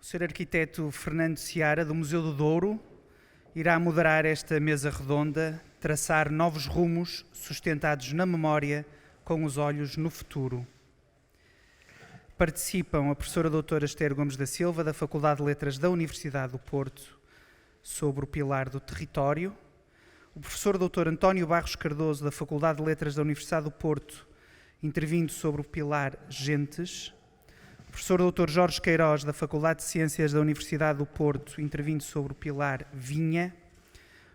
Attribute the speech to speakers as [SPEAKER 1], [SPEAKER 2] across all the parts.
[SPEAKER 1] O Sr. Arquiteto Fernando Seara, do Museu do Douro, irá moderar esta mesa redonda, traçar novos rumos sustentados na memória, com os olhos no futuro. Participam a professora doutora Esther Gomes da Silva, da Faculdade de Letras da Universidade do Porto, sobre o pilar do território, o professor doutor António Barros Cardoso, da Faculdade de Letras da Universidade do Porto, intervindo sobre o pilar gentes, o professor doutor Jorge Queiroz, da Faculdade de Ciências da Universidade do Porto, intervindo sobre o pilar vinha,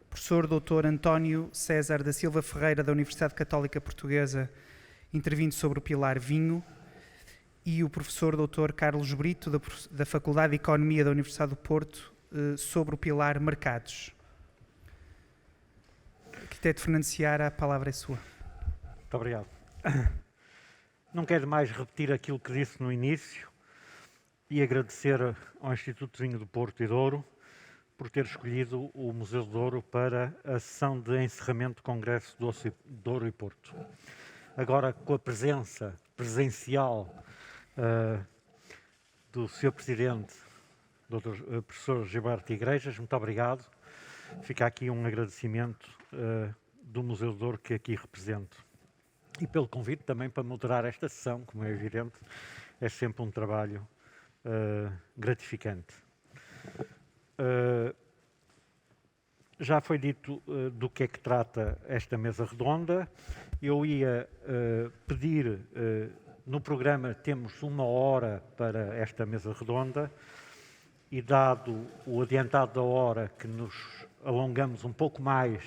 [SPEAKER 1] o professor doutor António César da Silva Ferreira, da Universidade Católica Portuguesa, intervindo sobre o pilar vinho, e o professor doutor Carlos Brito, da Faculdade de Economia da Universidade do Porto, sobre o pilar mercados. Arquiteto Fernando Seara, a palavra é sua.
[SPEAKER 2] Muito obrigado. Não quero mais repetir aquilo que disse no início e agradecer ao Instituto de Vinho do Porto e Douro por ter escolhido o Museu do Douro para a sessão de encerramento do Congresso Douro e Porto. Agora, com a presença presencial do Sr. Presidente, Dr. Professor Gilberto Igrejas, muito obrigado. Fica aqui um agradecimento do Museu do Douro que aqui represento. E pelo convite também para moderar esta sessão, como é evidente, é sempre um trabalho gratificante. Já foi dito do que é que trata esta mesa redonda. Eu ia pedir, no programa temos 1 hora para esta mesa redonda e dado o adiantado da hora que nos alongamos um pouco mais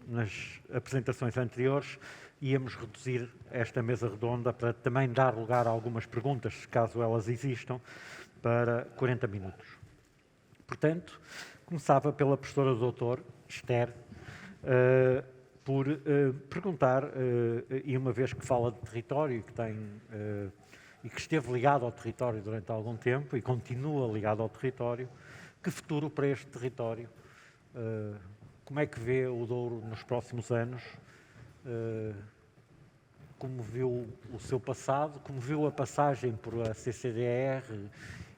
[SPEAKER 2] nas apresentações anteriores, íamos reduzir esta mesa redonda para também dar lugar a algumas perguntas, caso elas existam, para 40 minutos. Portanto, começava pela professora doutor Esther, por perguntar, e uma vez que fala de território e que esteve ligado ao território durante algum tempo e continua ligado ao território, que futuro para este território? Como é que vê o Douro nos próximos anos? Como viu o seu passado? Como viu a passagem por a CCDR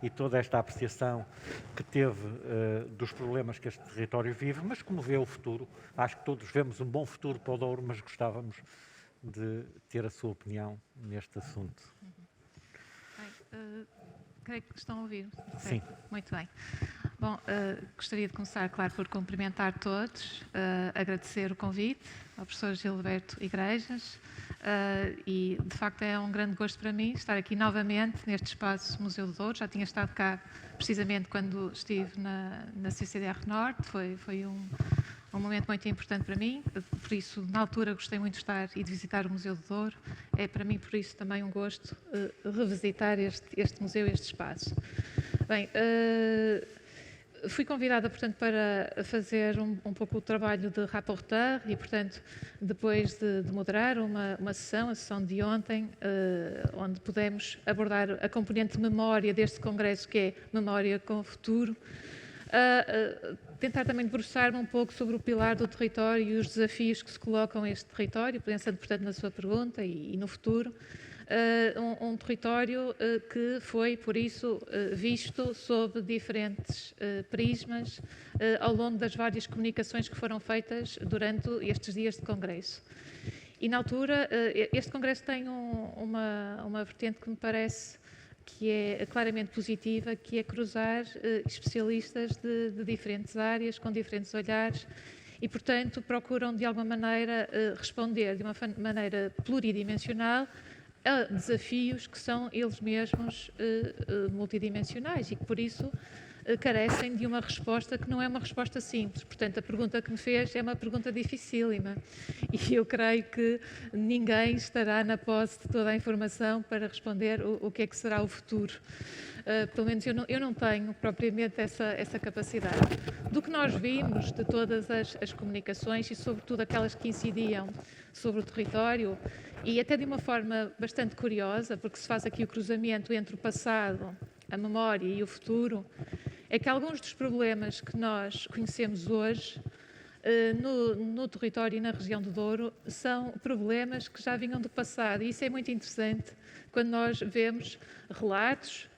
[SPEAKER 2] e toda esta apreciação que teve dos problemas que este território vive, mas como vê o futuro? Acho que todos vemos um bom futuro para o Douro, mas gostávamos de ter a sua opinião neste assunto.
[SPEAKER 3] Creio que estão a ouvir.
[SPEAKER 2] Sim.
[SPEAKER 3] Muito bem. Bom, gostaria de começar, claro, por cumprimentar todos, agradecer o convite ao professor Gilberto Igrejas e, de facto, é um grande gosto para mim estar aqui novamente neste espaço Museu do Douro. Já tinha estado cá precisamente quando estive na CCDR Norte, foi um momento muito importante para mim, por isso, na altura, gostei muito de estar e de visitar o Museu do Douro. É para mim, por isso, também um gosto revisitar este museu, este espaço. Bem, fui convidada, portanto, para fazer um pouco o trabalho de rapporteur e, portanto, depois de moderar uma sessão, a sessão de ontem, onde pudemos abordar a componente de memória deste congresso, que é Memória com o Futuro, tentar também debruçar-me um pouco sobre o pilar do território e os desafios que se colocam a este território, pensando, portanto, na sua pergunta e no futuro. Um território que foi, por isso, visto sob diferentes prismas ao longo das várias comunicações que foram feitas durante estes dias de congresso. E, na altura, este congresso tem uma vertente que me parece que é claramente positiva, que é cruzar especialistas de diferentes áreas, com diferentes olhares, e, portanto, procuram, de alguma maneira, responder de uma maneira pluridimensional a desafios que são eles mesmos multidimensionais e que, por isso, carecem de uma resposta que não é uma resposta simples. Portanto, a pergunta que me fez é uma pergunta dificílima e eu creio que ninguém estará na posse de toda a informação para responder o que é que será o futuro. Pelo menos eu não tenho propriamente essa capacidade. Do que nós vimos de todas as comunicações e sobretudo aquelas que incidiam sobre o território e até de uma forma bastante curiosa, porque se faz aqui o cruzamento entre o passado, a memória e o futuro, é que alguns dos problemas que nós conhecemos hoje no território e na região do Douro são problemas que já vinham do passado e isso é muito interessante quando nós vemos relatos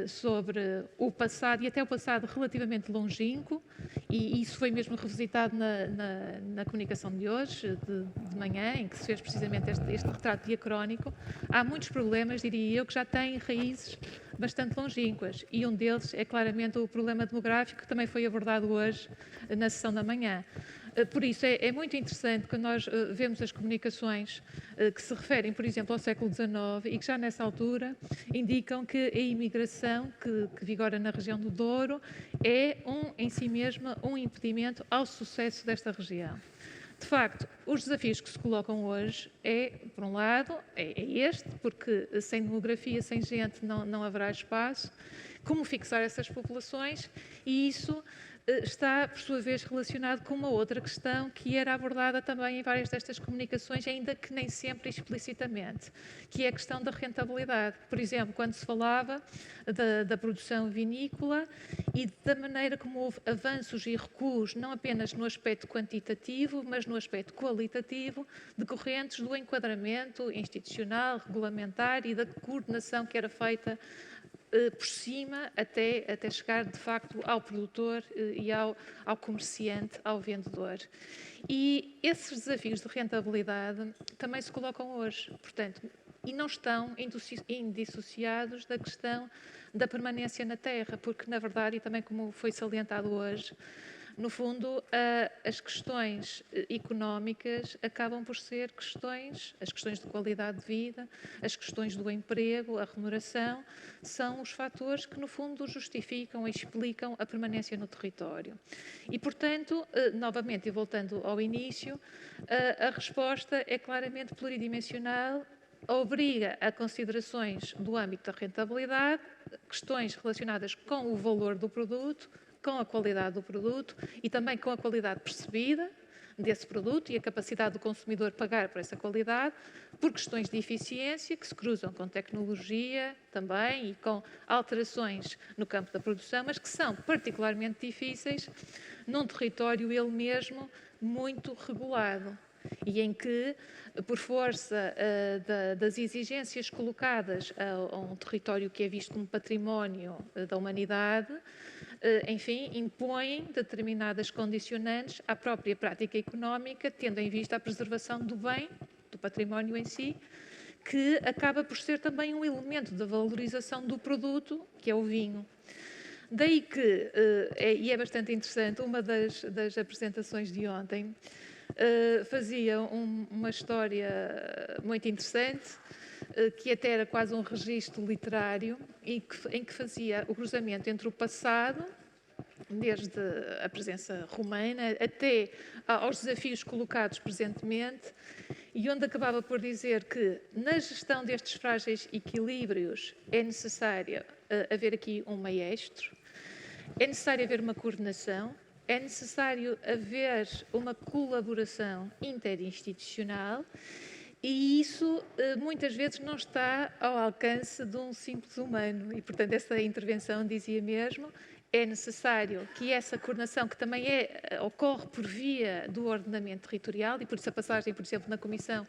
[SPEAKER 3] sobre o passado e até o passado relativamente longínquo, e isso foi mesmo revisitado na comunicação de hoje, de manhã, em que se fez precisamente este retrato diacrónico. Há muitos problemas, diria eu, que já têm raízes bastante longínquas, e um deles é claramente o problema demográfico, que também foi abordado hoje na sessão da manhã. Por isso, é muito interessante quando nós vemos as comunicações que se referem, por exemplo, ao século XIX e que já nessa altura indicam que a imigração que vigora na região do Douro é, em si mesma, um impedimento ao sucesso desta região. De facto, os desafios que se colocam hoje por um lado, é este, porque sem demografia, sem gente, não haverá espaço. Como fixar essas populações? E isso está, por sua vez, relacionado com uma outra questão que era abordada também em várias destas comunicações, ainda que nem sempre explicitamente, que é a questão da rentabilidade. Por exemplo, quando se falava da produção vinícola e da maneira como houve avanços e recuos, não apenas no aspecto quantitativo, mas no aspecto qualitativo, decorrentes do enquadramento institucional, regulamentar e da coordenação que era feita por cima até chegar de facto ao produtor e ao comerciante, ao vendedor. E esses desafios de rentabilidade também se colocam hoje, portanto, e não estão indissociados da questão da permanência na terra, porque na verdade, e também como foi salientado hoje, no fundo, as questões económicas acabam por ser as questões de qualidade de vida, as questões do emprego, a remuneração, são os fatores que, no fundo, justificam e explicam a permanência no território. E, portanto, novamente, e voltando ao início, a resposta é claramente pluridimensional, obriga a considerações do âmbito da rentabilidade, questões relacionadas com o valor do produto, com a qualidade do produto e também com a qualidade percebida desse produto e a capacidade do consumidor pagar por essa qualidade, por questões de eficiência que se cruzam com tecnologia também e com alterações no campo da produção, mas que são particularmente difíceis num território ele mesmo muito regulado e em que, por força das exigências colocadas a um território que é visto como património da humanidade, enfim, impõem determinadas condicionantes à própria prática económica, tendo em vista a preservação do bem, do património em si, que acaba por ser também um elemento da valorização do produto, que é o vinho. Daí que, e é bastante interessante, uma das apresentações de ontem fazia uma história muito interessante, que até era quase um registro literário, em que fazia o cruzamento entre o passado, desde a presença romana, até aos desafios colocados presentemente, e onde acabava por dizer que, na gestão destes frágeis equilíbrios, é necessário haver aqui um maestro, é necessário haver uma coordenação, é necessário haver uma colaboração interinstitucional, e isso muitas vezes não está ao alcance de um simples humano. E, portanto, essa intervenção dizia mesmo, é necessário que essa coordenação, que também ocorre por via do ordenamento territorial, e por isso a passagem, por exemplo, na Comissão,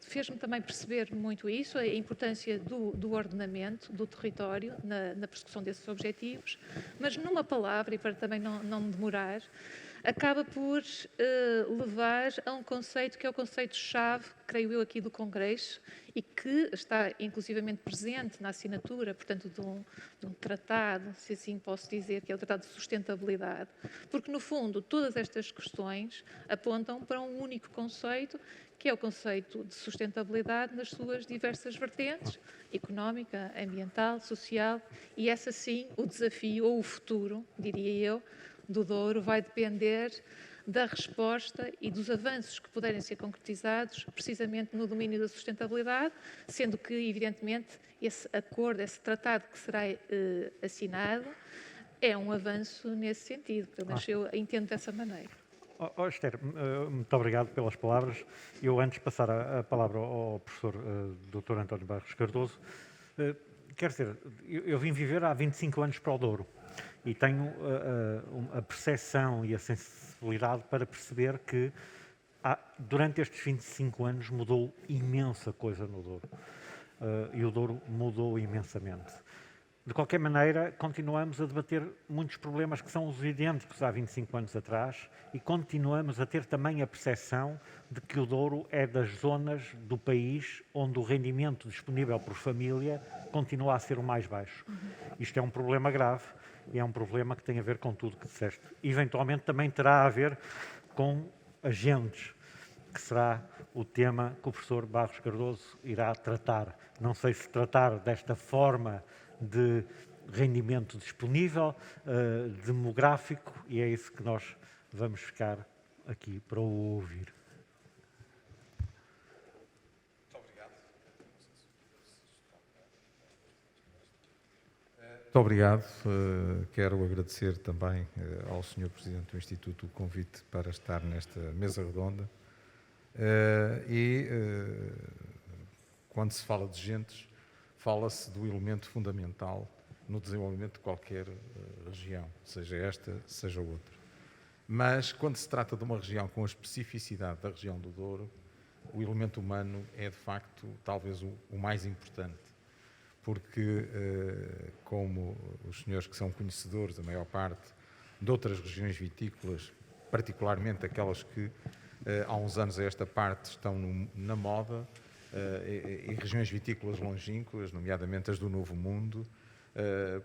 [SPEAKER 3] fez-me também perceber muito isso, a importância do ordenamento do território na persecução desses objetivos, mas numa palavra, e para também não me demorar, acaba por levar a um conceito que é o conceito-chave, creio eu, aqui do Congresso, e que está inclusivamente presente na assinatura, portanto, de um tratado, se assim posso dizer, que é o Tratado de Sustentabilidade, porque, no fundo, todas estas questões apontam para um único conceito, que é o conceito de sustentabilidade nas suas diversas vertentes, económica, ambiental, social, e essa sim, o desafio, ou o futuro, diria eu, do Douro vai depender da resposta e dos avanços que puderem ser concretizados precisamente no domínio da sustentabilidade, sendo que, evidentemente, esse acordo, esse tratado que será assinado, é um avanço nesse sentido, pelo menos eu entendo dessa maneira.
[SPEAKER 2] Esther, muito obrigado pelas palavras. Eu, antes de passar a palavra ao professor Dr. António Barros Cardoso, quero dizer, eu vim viver há 25 anos para o Douro e tenho a percepção e a sensibilidade para perceber que durante estes 25 anos mudou imensa coisa no Douro. E o Douro mudou imensamente. De qualquer maneira, continuamos a debater muitos problemas que são os idênticos há 25 anos atrás e continuamos a ter também a percepção de que o Douro é das zonas do país onde o rendimento disponível por família continua a ser o mais baixo. Isto é um problema grave e é um problema que tem a ver com tudo que disseste. Eventualmente também terá a ver com agentes, que será o tema que o professor Barros Cardoso irá tratar. Não sei se tratar desta forma de rendimento disponível, demográfico, e é isso que nós vamos ficar aqui para o ouvir.
[SPEAKER 4] Muito obrigado. Quero agradecer também ao Sr. Presidente do Instituto o convite para estar nesta mesa redonda. Quando se fala de gentes, fala-se do elemento fundamental no desenvolvimento de qualquer região, seja esta, seja outra. Mas, quando se trata de uma região com a especificidade da região do Douro, o elemento humano é, de facto, talvez o mais importante. Porque, como os senhores que são conhecedores, a maior parte, de outras regiões vitícolas, particularmente aquelas que há uns anos a esta parte estão na moda, e regiões vitícolas longínquas, nomeadamente as do Novo Mundo,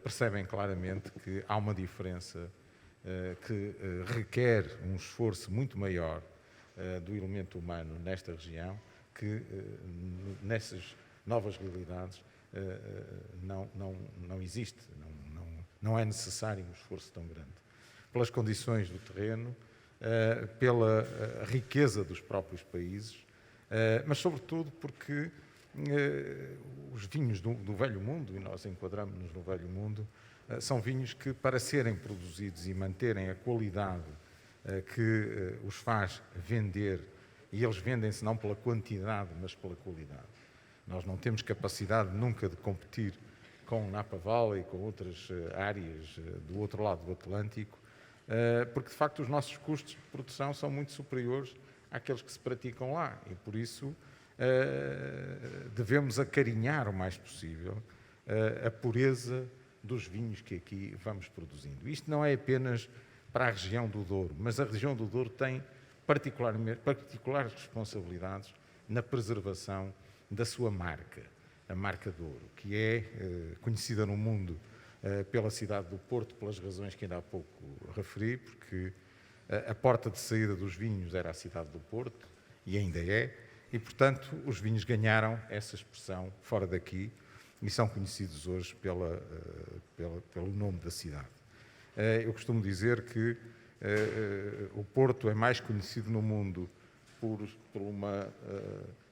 [SPEAKER 4] percebem claramente que há uma diferença que requer um esforço muito maior do elemento humano nesta região, que nessas novas realidades não existe, não é necessário um esforço tão grande. Pelas condições do terreno, pela riqueza dos próprios países, mas sobretudo porque os vinhos do Velho Mundo, e nós enquadramos-nos no Velho Mundo, são vinhos que, para serem produzidos e manterem a qualidade que os faz vender, e eles vendem-se não pela quantidade, mas pela qualidade. Nós não temos capacidade nunca de competir com Napa Valley e com outras áreas do outro lado do Atlântico, porque, de facto, os nossos custos de produção são muito superiores àqueles que se praticam lá e, por isso, devemos acarinhar o mais possível a pureza dos vinhos que aqui vamos produzindo. Isto não é apenas para a região do Douro, mas a região do Douro tem particulares responsabilidades na preservação da sua marca, a marca Douro, que é conhecida no mundo pela cidade do Porto, pelas razões que ainda há pouco referi, porque a porta de saída dos vinhos era a cidade do Porto, e ainda é, e, portanto, os vinhos ganharam essa expressão fora daqui e são conhecidos hoje pelo nome da cidade. Eu costumo dizer que o Porto é mais conhecido no mundo por uma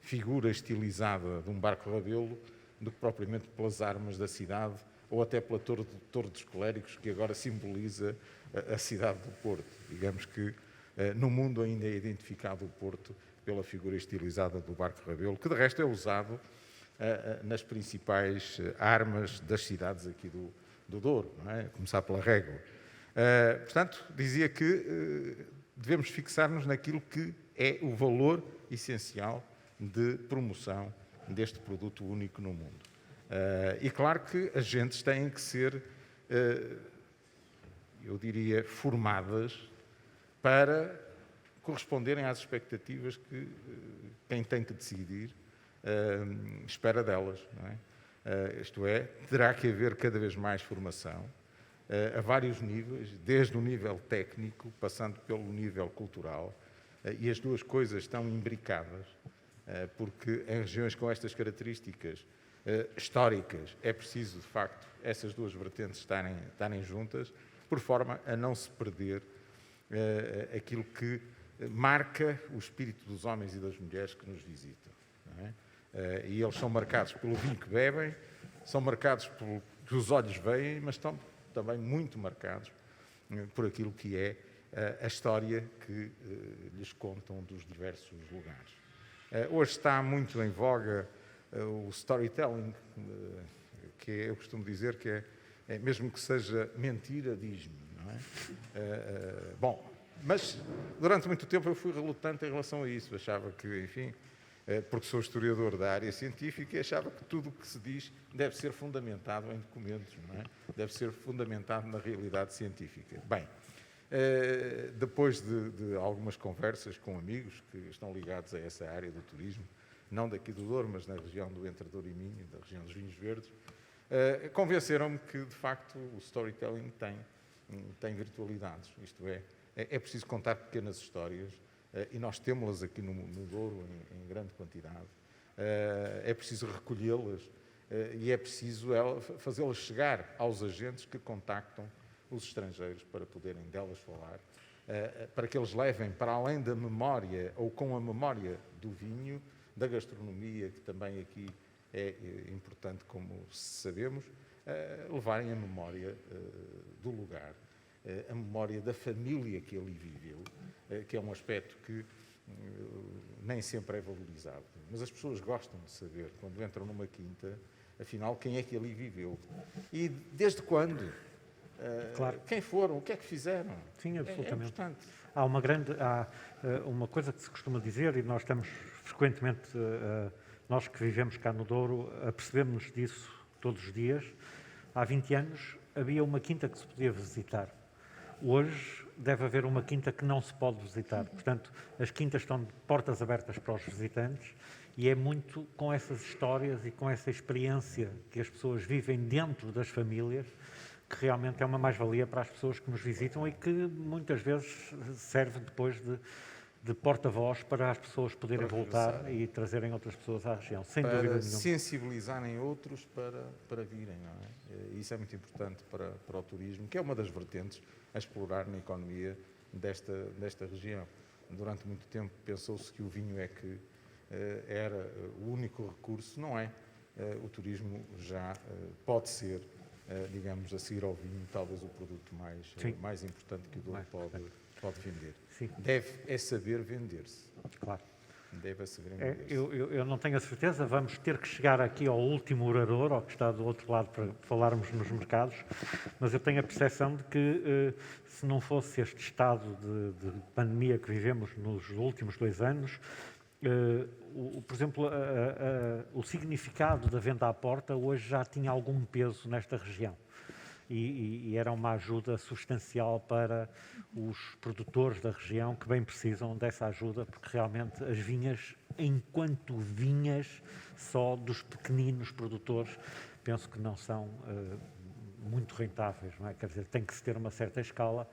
[SPEAKER 4] figura estilizada de um barco rabelo do que propriamente pelas armas da cidade ou até pela Torre dos Coléricos, que agora simboliza a cidade do Porto. Digamos que no mundo ainda é identificado o Porto pela figura estilizada do barco rabelo, que de resto é usado nas principais armas das cidades aqui do Douro, não é? A começar pela régua. Portanto, dizia que devemos fixar-nos naquilo que é o valor essencial de promoção deste produto único no mundo. E claro que as gentes têm que ser, eu diria, formadas para corresponderem às expectativas que quem tem que decidir espera delas, não é? Isto é, terá que haver cada vez mais formação a vários níveis, desde o nível técnico, passando pelo nível cultural, e as duas coisas estão imbricadas, porque em regiões com estas características históricas é preciso, de facto, essas duas vertentes estarem juntas, por forma a não se perder aquilo que marca o espírito dos homens e das mulheres que nos visitam. Não é? E eles são marcados pelo vinho que bebem, são marcados pelo que os olhos veem, mas estão também muito marcados por aquilo que é a história que lhes contam dos diversos lugares. Hoje está muito em voga o storytelling, que eu costumo dizer que é mesmo que seja mentira, diz-me, não é? Bom, mas durante muito tempo eu fui relutante em relação a isso, achava que, enfim, porque sou historiador da área científica e achava que tudo o que se diz deve ser fundamentado em documentos, não é? Deve ser fundamentado na realidade científica. Bem, depois de algumas conversas com amigos que estão ligados a essa área do turismo, não daqui do Douro, mas na região do Entre Douro e Minho, da região dos vinhos verdes, convenceram-me que, de facto, o storytelling tem virtualidades. Isto é preciso contar pequenas histórias, e nós temos-las aqui no Douro em grande quantidade. É preciso recolhê-las e é preciso fazê-las chegar aos agentes que contactam os estrangeiros para poderem delas falar, para que eles levem para além da memória, ou com a memória do vinho, da gastronomia, que também aqui é importante, como sabemos, levarem a memória do lugar, a memória da família que ali viveu, que é um aspecto que nem sempre é valorizado. Mas as pessoas gostam de saber, quando entram numa quinta, afinal, quem é que ali viveu. E desde quando?
[SPEAKER 2] Claro.
[SPEAKER 4] Quem foram? O que é que fizeram?
[SPEAKER 2] Sim, absolutamente.
[SPEAKER 4] É importante.
[SPEAKER 2] Há uma coisa que se costuma dizer, e nós estamos frequentemente, nós que vivemos cá no Douro, apercebemos-nos disso todos os dias. Há 20 anos havia uma quinta que se podia visitar. Hoje deve haver uma quinta que não se pode visitar. Portanto, as quintas estão de portas abertas para os visitantes e é muito com essas histórias e com essa experiência que as pessoas vivem dentro das famílias que realmente é uma mais-valia para as pessoas que nos visitam e que muitas vezes serve depois de porta-voz para as pessoas poderem voltar e trazerem outras pessoas à região, sem dúvida nenhuma.
[SPEAKER 4] Para sensibilizarem outros para virem, não é? Isso é muito importante para o turismo, que é uma das vertentes a explorar na economia desta região. Durante muito tempo pensou-se que o vinho é que era o único recurso, não é? O turismo já pode ser, digamos, a seguir ao vinho, talvez o produto mais importante que o Douro pode vender.
[SPEAKER 2] Sim.
[SPEAKER 4] Deve saber vender-se.
[SPEAKER 2] Claro.
[SPEAKER 4] Deve saber vender-se.
[SPEAKER 2] Eu não tenho a certeza, vamos ter que chegar aqui ao último orador, ao que está do outro lado, para falarmos nos mercados, mas eu tenho a percepção de que, se não fosse este estado de pandemia que vivemos nos últimos 2 anos, por exemplo, o significado da venda à porta hoje já tinha algum peso nesta região. E era uma ajuda substancial para os produtores da região que bem precisam dessa ajuda, porque realmente as vinhas, enquanto vinhas só dos pequeninos produtores, penso que não são muito rentáveis, não é? Quer dizer, tem que se ter uma certa escala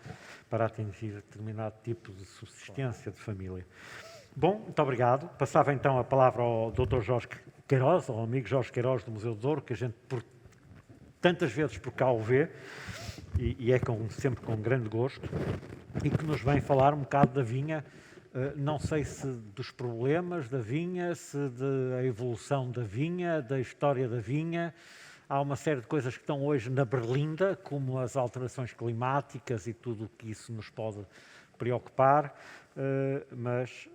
[SPEAKER 2] para atingir determinado tipo de subsistência de família. Bom, muito obrigado. Passava então a palavra ao Dr. Jorge Queiroz, ao amigo Jorge Queiroz do Museu do Douro, que a gente tantas vezes por cá o vê, e é sempre com grande gosto, e que nos vem falar um bocado da vinha, não sei se dos problemas da vinha, se da evolução da vinha, da história da vinha. Há uma série de coisas que estão hoje na berlinda, como as alterações climáticas e tudo o que isso nos pode preocupar, mas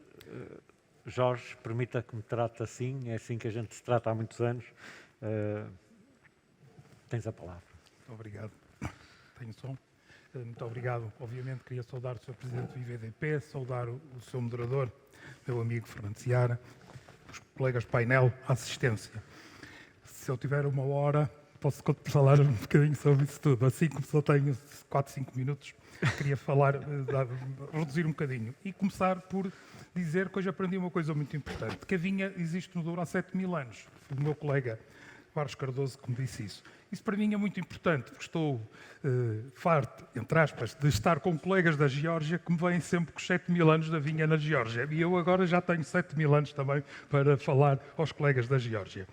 [SPEAKER 2] Jorge, permita que me trate assim, é assim que a gente se trata há muitos anos. Tens a palavra.
[SPEAKER 5] Muito obrigado. Tenho som. Muito obrigado. Obviamente queria saudar o Sr. Presidente do IVDP, saudar o Sr. Moderador, meu amigo Fernando Seara, os colegas de painel, a assistência. Se eu tiver 1 hora, posso falar um bocadinho sobre isso tudo. Assim como só tenho 4, 5 minutos, queria reduzir um bocadinho. E começar por dizer que hoje aprendi uma coisa muito importante, que a vinha existe no Douro há 7.000 anos. Foi o meu colega Barros Cardoso que me disse isso. Isso para mim é muito importante, porque estou farto, entre aspas, de estar com colegas da Geórgia que me vêm sempre com 7.000 anos da vinha na Geórgia. E eu agora já tenho 7.000 anos também para falar aos colegas da Geórgia.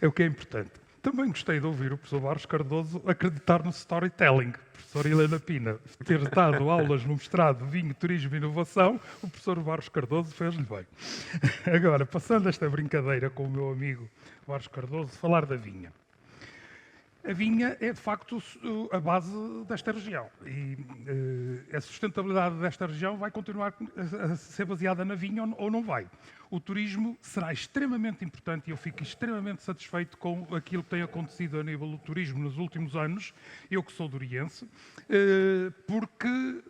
[SPEAKER 5] É o que é importante. Também gostei de ouvir o professor Barros Cardoso acreditar no storytelling. A professora Helena Pina ter dado aulas no mestrado Vinho, Turismo e Inovação, o professor Barros Cardoso fez-lhe bem. Agora, passando esta brincadeira com o meu amigo Barros Cardoso, falar da vinha. A vinha é, de facto, a base desta região. E a sustentabilidade desta região vai continuar a ser baseada na vinha ou não vai. O turismo será extremamente importante e eu fico extremamente satisfeito com aquilo que tem acontecido a nível do turismo nos últimos anos, eu que sou doriense, porque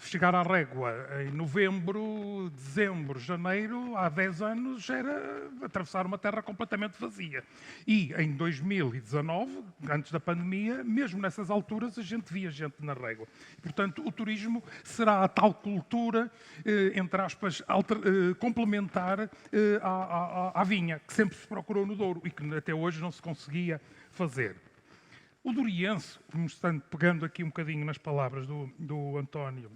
[SPEAKER 5] chegar à régua em novembro, dezembro, janeiro, há 10 anos, era atravessar uma terra completamente vazia. E em 2019, antes da pandemia, mesmo nessas alturas, a gente via gente na régua. Portanto, o turismo será a tal cultura, entre aspas, complementar à vinha, que sempre se procurou no Douro e que até hoje não se conseguia fazer. O douriense, pegando aqui um bocadinho nas palavras do António,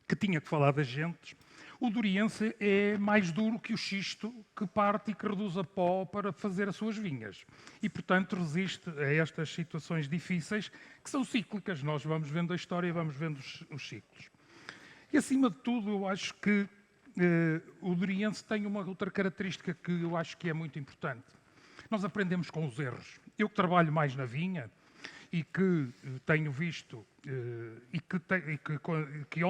[SPEAKER 5] que tinha que falar das gentes, o douriense é mais duro que o xisto que parte e que reduz a pó para fazer as suas vinhas. E, portanto, resiste a estas situações difíceis que são cíclicas. Nós vamos vendo a história e vamos vendo os ciclos. E, acima de tudo, eu acho que o douriense tem uma outra característica que eu acho que é muito importante. Nós aprendemos com os erros. Eu que trabalho mais na vinha, e que tenho visto, que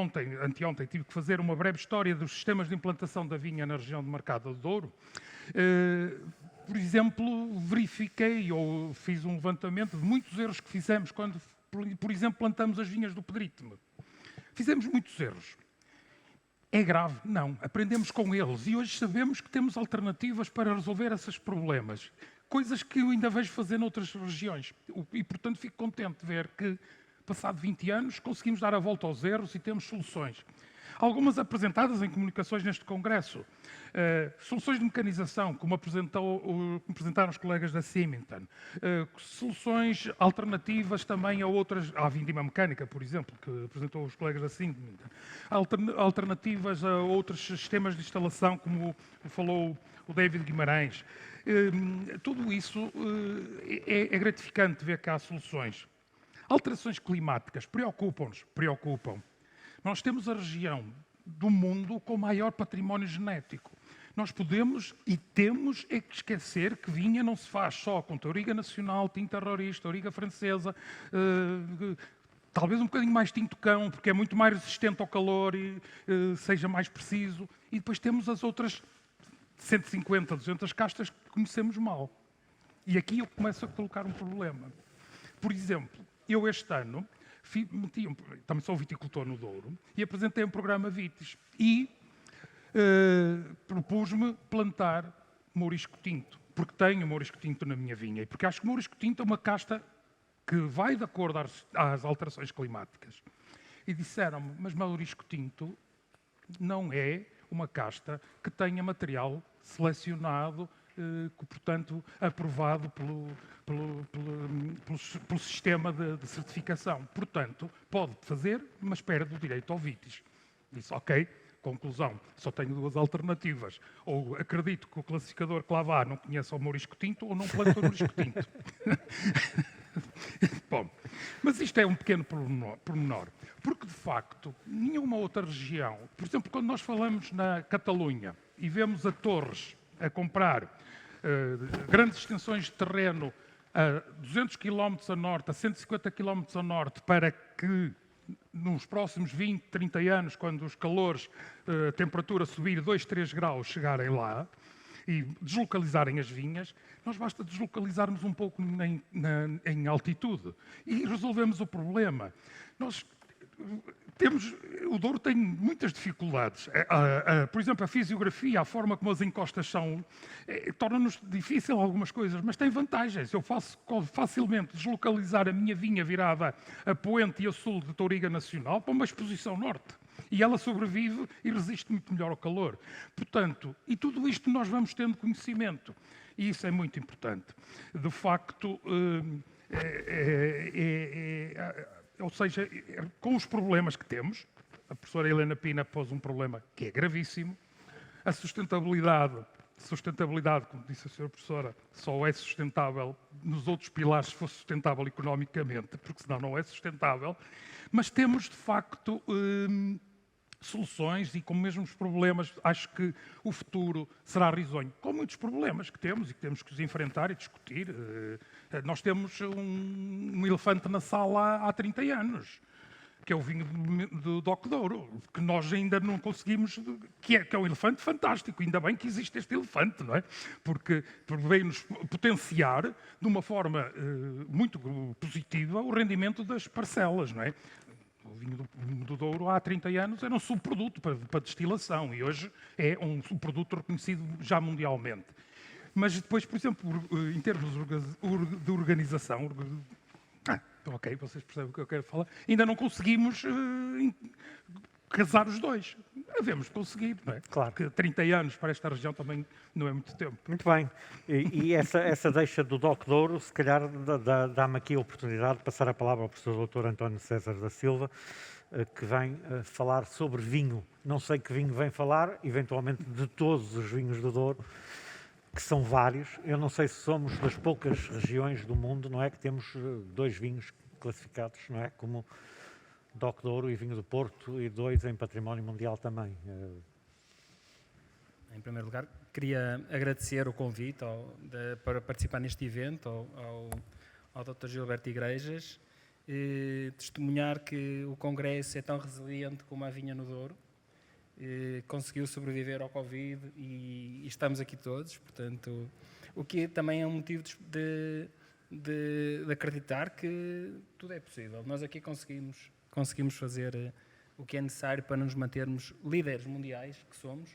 [SPEAKER 5] anteontem, tive que fazer uma breve história dos sistemas de implantação da vinha na região de Marcada do Douro. Por exemplo, verifiquei ou fiz um levantamento de muitos erros que fizemos quando, por exemplo, plantamos as vinhas do Pedríteme. Fizemos muitos erros. É grave? Não. Aprendemos com eles e hoje sabemos que temos alternativas para resolver esses problemas. Coisas que eu ainda vejo fazer noutras regiões. E, portanto, fico contente de ver que, passado 20 anos, conseguimos dar a volta aos erros e temos soluções. Algumas apresentadas em comunicações neste Congresso. Soluções de mecanização, como apresentaram os colegas da Symington. Soluções alternativas também a outras, à vindima mecânica, por exemplo, que apresentou os colegas da Symington. Alternativas a outros sistemas de instalação, como falou o David Guimarães. Tudo isso é gratificante ver que há soluções. Alterações climáticas preocupam-nos, preocupam. Nós temos a região do mundo com maior património genético. Nós podemos e temos é que esquecer que vinha não se faz só com tauriga nacional, tinta roriz, tauriga francesa, talvez um bocadinho mais tinto cão, porque é muito mais resistente ao calor e seja mais preciso. E depois temos as outras 150, 200 castas que conhecemos mal. E aqui eu começo a colocar um problema. Por exemplo, eu este ano também sou viticultor no Douro e apresentei um programa Vitis e propus-me plantar Mourisco Tinto, porque tenho Mourisco Tinto na minha vinha e porque acho que Mourisco Tinto é uma casta que vai de acordo às alterações climáticas. E disseram-me, mas Mourisco Tinto não é uma casta que tenha material selecionado, portanto, aprovado pelo sistema de certificação. Portanto, pode fazer, mas perde o direito ao Vitis. Disse, ok, conclusão, só tenho duas alternativas. Ou acredito que o classificador que lá vá não conheça o Mourisco Tinto, ou não planta o Mourisco Tinto. Bom, mas isto é um pequeno pormenor, porque de facto nenhuma outra região, por exemplo, quando nós falamos na Catalunha e vemos a Torres a comprar grandes extensões de terreno a 200 km a norte, a 150 km a norte, para que nos próximos 20, 30 anos, quando os calores, a temperatura subir 2, 3 graus, chegarem lá, e deslocalizarem as vinhas, nós basta deslocalizarmos um pouco em altitude e resolvemos o problema. O Douro tem muitas dificuldades. Por exemplo, a fisiografia, a forma como as encostas são, torna-nos difícil algumas coisas, mas tem vantagens. Eu posso facilmente deslocalizar a minha vinha virada a poente e a sul de Tauriga Nacional para uma exposição norte. E ela sobrevive e resiste muito melhor ao calor. Portanto, e tudo isto nós vamos tendo conhecimento. E isso é muito importante. De facto, ou seja, com os problemas que temos, a professora Helena Pina pôs um problema que é gravíssimo, a sustentabilidade, como disse a senhora professora, só é sustentável nos outros pilares se for sustentável economicamente, porque senão não é sustentável, mas temos, de facto, soluções e com mesmos problemas, acho que o futuro será risonho. Com muitos problemas que temos e que temos que os enfrentar e discutir. Nós temos um elefante na sala há 30 anos, que é o vinho do Doc Douro, que nós ainda não conseguimos, que é um elefante fantástico. Ainda bem que existe este elefante, não é? Porque veio-nos potenciar, de uma forma muito positiva, o rendimento das parcelas, não é? O vinho do Douro há 30 anos era um subproduto para destilação e hoje é um subproduto reconhecido já mundialmente. Mas depois, por exemplo, em termos de organização, ok, vocês percebem o que eu quero falar, ainda não conseguimos casar os dois. Devemos conseguir, não é?
[SPEAKER 2] Claro.
[SPEAKER 5] Porque 30 anos para esta região também não é muito tempo.
[SPEAKER 2] Muito bem. E essa deixa do DOC Douro, se calhar dá-me aqui a oportunidade de passar a palavra ao professor Dr. António César da Silva, que vem falar sobre vinho. Não sei que vinho vem falar, eventualmente de todos os vinhos do Douro, que são vários. Eu não sei se somos das poucas regiões do mundo, não é, que temos 2 vinhos classificados, não é, como DOC Douro e Vinho do Porto, e 2 em património mundial também.
[SPEAKER 6] Em primeiro lugar, queria agradecer o convite para participar neste evento ao Dr. Gilberto Igrejas e testemunhar que o Congresso é tão resiliente como a vinha no Douro. Conseguiu sobreviver ao Covid e estamos aqui todos, portanto, o que também é um motivo de acreditar que tudo é possível. Nós aqui conseguimos fazer o que é necessário para nos mantermos líderes mundiais, que somos,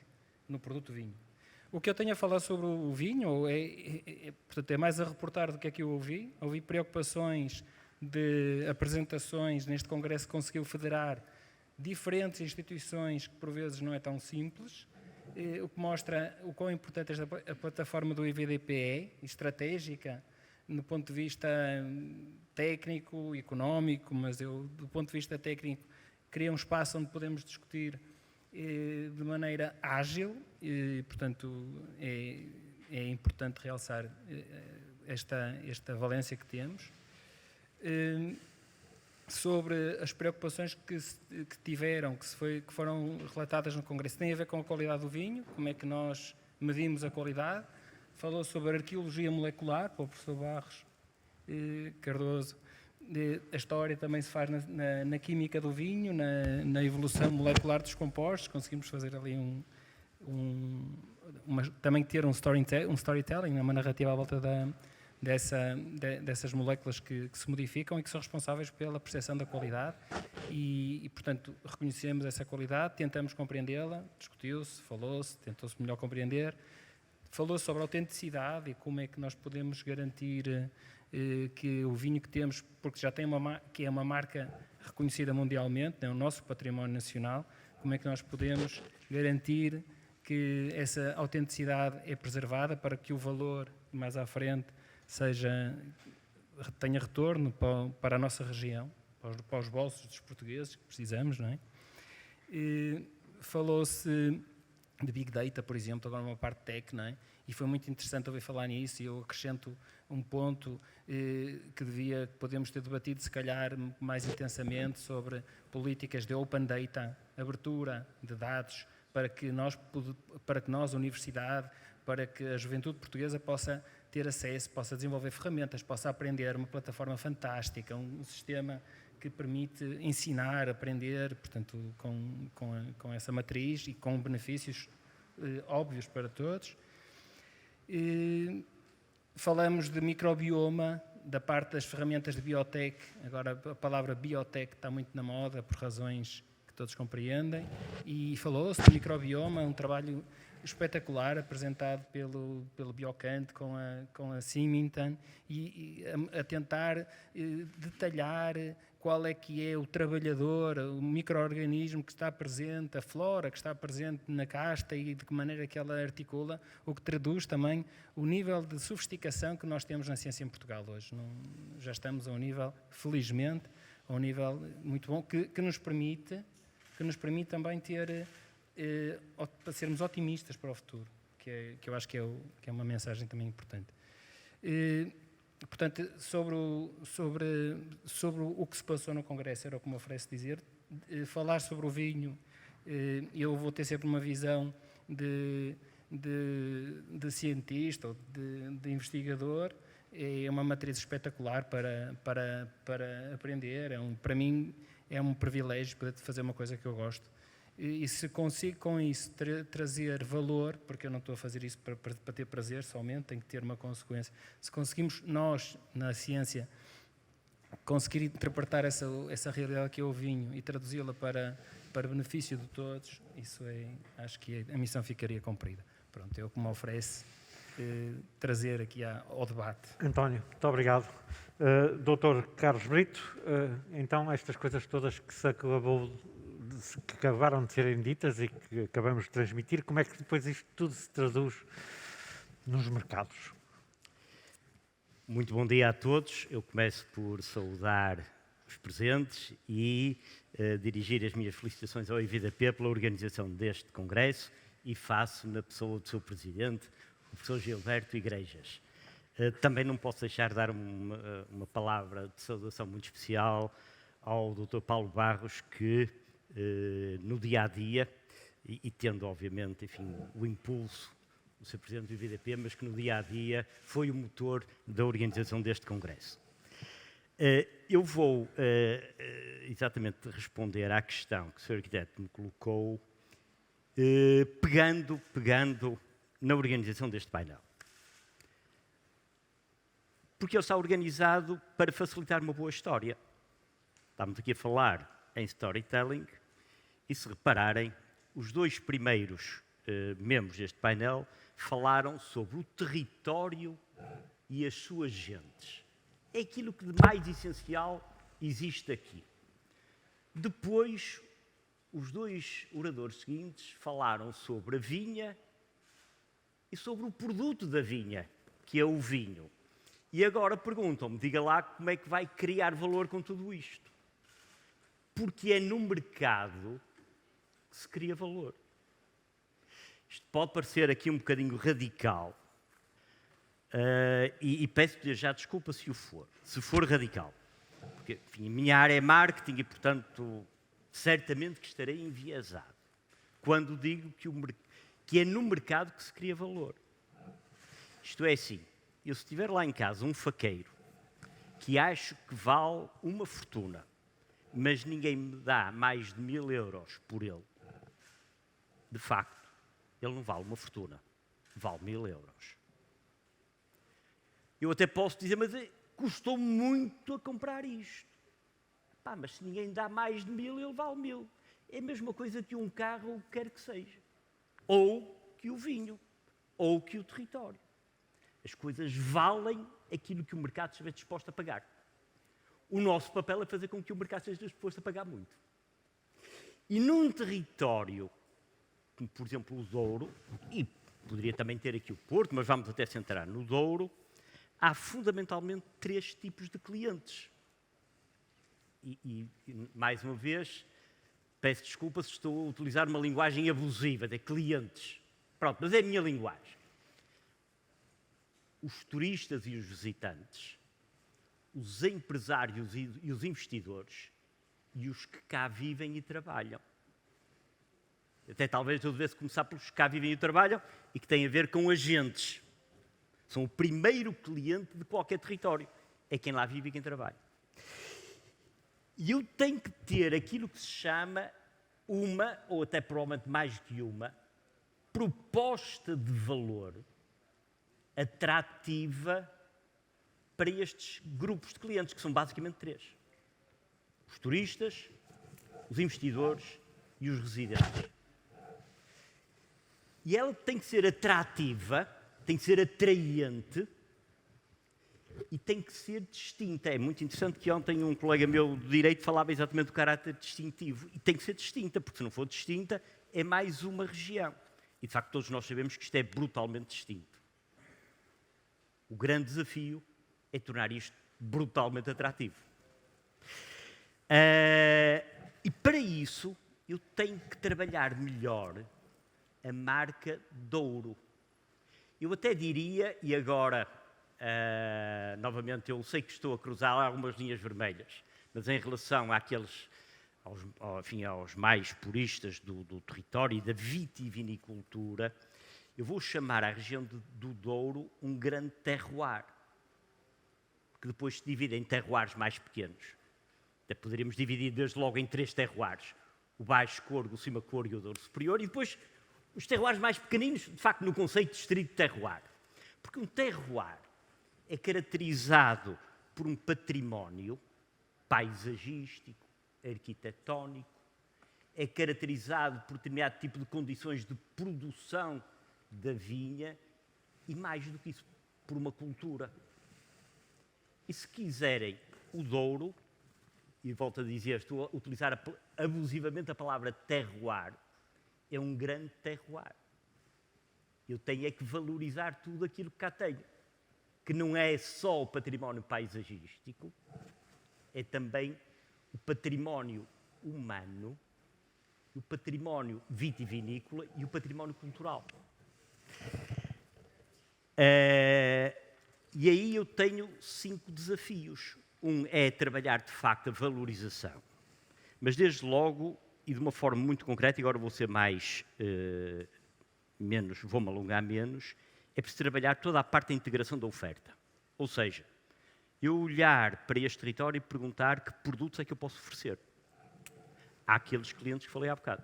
[SPEAKER 6] no produto vinho. O que eu tenho a falar sobre o vinho portanto, é mais a reportar do que é que eu ouvi. Ouvi preocupações de apresentações neste congresso que conseguiu federar diferentes instituições, que por vezes não é tão simples, o que mostra o quão importante a plataforma do IVDP é, estratégica, no ponto de vista técnico, económico, mas eu, do ponto de vista técnico, cria um espaço onde podemos discutir de maneira ágil e, portanto, é importante realçar esta valência que temos. Sobre as preocupações que tiveram, que foram relatadas no Congresso, tem a ver com a qualidade do vinho, como é que nós medimos a qualidade. Falou sobre a arqueologia molecular, para o professor Barros Cardoso. A história também se faz na química do vinho, na evolução molecular dos compostos. Conseguimos fazer ali também ter um storytelling, uma narrativa à volta dessas moléculas que se modificam e que são responsáveis pela percepção da qualidade e, portanto, reconhecemos essa qualidade, tentamos compreendê-la, discutiu-se, falou-se, tentou-se melhor compreender, falou-se sobre a autenticidade e como é que nós podemos garantir que o vinho que temos, porque já tem que é uma marca reconhecida mundialmente, é o nosso património nacional, como é que nós podemos garantir que essa autenticidade é preservada para que o valor mais à frente tenha retorno para a nossa região, para os bolsos dos portugueses que precisamos, não é? Falou-se de Big Data, por exemplo, agora uma parte tech, não é? E foi muito interessante ouvir falar nisso e eu acrescento um ponto que podemos ter debatido, se calhar, mais intensamente sobre políticas de open data, abertura de dados, para que nós, universidade, para que a juventude portuguesa possa ter acesso, possa desenvolver ferramentas, possa aprender, uma plataforma fantástica, um sistema que permite ensinar, aprender, portanto, com essa matriz e com benefícios óbvios para todos. Falamos de microbioma, da parte das ferramentas de biotech. Agora a palavra biotech está muito na moda por razões que todos compreendem, e falou-se de microbioma, um trabalho espetacular apresentado pelo Biocante com a Symington e a tentar detalhar qual é que é o trabalhador, o micro-organismo que está presente, a flora que está presente na casta e de que maneira que ela articula, o que traduz também o nível de sofisticação que nós temos na ciência em Portugal hoje. Já estamos a um nível, felizmente, a um nível muito bom que nos permite também ter para sermos otimistas para o futuro, que eu acho que é uma mensagem também importante. Portanto, sobre o que se passou no Congresso, era o que me oferece dizer. Falar sobre o vinho, eu vou ter sempre uma visão de cientista ou de investigador. É uma matriz espetacular para aprender. Para mim é um privilégio poder fazer uma coisa que eu gosto. E se consigo com isso trazer valor, porque eu não estou a fazer isso para ter prazer somente, tem que ter uma consequência. Se conseguimos nós, na ciência, conseguir interpretar essa realidade que é o vinho e traduzi-la para benefício de todos, isso acho que a missão ficaria cumprida. Pronto, é o que me oferece trazer aqui ao debate.
[SPEAKER 2] António, muito obrigado. Doutor Carlos Brito, então estas coisas todas que acabaram de serem ditas e que acabamos de transmitir, como é que depois isto tudo se traduz nos mercados?
[SPEAKER 7] Muito bom dia a todos. Eu começo por saudar os presentes e dirigir as minhas felicitações ao IVDP pela organização deste congresso e faço na pessoa do seu presidente, o professor Gilberto Igrejas. Também não posso deixar de dar uma palavra de saudação muito especial ao Dr. Paulo Barros, que no dia-a-dia, e tendo obviamente, enfim, o impulso do seu presidente do IVDP, mas que no dia-a-dia foi o motor da organização deste congresso. Eu vou exatamente responder à questão que o Sr. Arquiteto me colocou, pegando na organização deste painel. Porque ele está organizado para facilitar uma boa história. Estamos aqui a falar em storytelling e, se repararem, os dois primeiros membros deste painel falaram sobre o território e as suas gentes. É aquilo que de mais essencial existe aqui. Depois, os dois oradores seguintes falaram sobre a vinha e sobre o produto da vinha, que é o vinho. E agora perguntam-me, diga lá como é que vai criar valor com tudo isto. Porque é no mercado que se cria valor. Isto pode parecer aqui um bocadinho radical, e peço-lhe já desculpa se o for, se for radical. Porque, enfim, a minha área é marketing e, portanto, certamente que estarei enviesado quando digo que é no mercado que se cria valor. Isto é assim, eu se tiver lá em casa um faqueiro que acho que vale uma fortuna, mas ninguém me dá mais de 1000 euros por ele, de facto, ele não vale uma fortuna, vale 1000 euros. Eu até posso dizer, mas custou muito a comprar isto. Pá, mas se ninguém dá mais de 1000, ele vale 1000. É a mesma coisa que um carro, ou o que quer que seja. Ou que o vinho, ou que o território. As coisas valem aquilo que o mercado estiver disposto a pagar. O nosso papel é fazer com que o mercado esteja disposto a pagar muito. E num território, como por exemplo o Douro, e poderia também ter aqui o Porto, mas vamos até centrar no Douro, há fundamentalmente 3 tipos de clientes. E mais uma vez, peço desculpa se estou a utilizar uma linguagem abusiva, de clientes. Pronto, mas é a minha linguagem. Os turistas e os visitantes, os empresários e os investidores e os que cá vivem e trabalham. Até talvez eu devesse começar pelos que cá vivem e trabalham e que têm a ver com agentes. São o primeiro cliente de qualquer território. É quem lá vive e quem trabalha. E eu tenho que ter aquilo que se chama uma, ou até provavelmente mais que uma, proposta de valor atrativa para estes grupos de clientes, que são basicamente 3. Os turistas, os investidores e os residentes. E ela tem que ser atrativa, tem que ser atraente e tem que ser distinta. É muito interessante que ontem um colega meu de Direito falava exatamente do caráter distintivo. E tem que ser distinta, porque se não for distinta, é mais uma região. E de facto todos nós sabemos que isto é brutalmente distinto. O grande desafio é tornar isto brutalmente atrativo. E para isso eu tenho que trabalhar melhor a marca Douro. Eu até diria, e agora, novamente, eu sei que estou a cruzar algumas linhas vermelhas, mas em relação aos mais puristas do território e da vitivinicultura, eu vou chamar a região do Douro um grande terroir, que depois se divide em terroirs mais pequenos. Até poderíamos dividir desde logo em 3 terroirs, o Baixo Corgo, o Cima Corgo e o Douro Superior, e depois os terroirs mais pequeninos, de facto, no conceito de distrito terroir. Porque um terroir é caracterizado por um património paisagístico, arquitetónico, é caracterizado por determinado tipo de condições de produção da vinha e, mais do que isso, por uma cultura. E se quiserem, o Douro, e volto a dizer, estou a utilizar abusivamente a palavra terroir, é um grande terroir. Eu tenho é que valorizar tudo aquilo que cá tenho, que não é só o património paisagístico, é também o património humano, o património vitivinícola e o património cultural. E aí eu tenho 5 desafios. Um é trabalhar, de facto, a valorização. Mas, desde logo, e de uma forma muito concreta, e agora vou ser mais, vou-me alongar menos, é preciso trabalhar toda a parte da integração da oferta. Ou seja, eu olhar para este território e perguntar que produtos é que eu posso oferecer àqueles clientes que falei há bocado.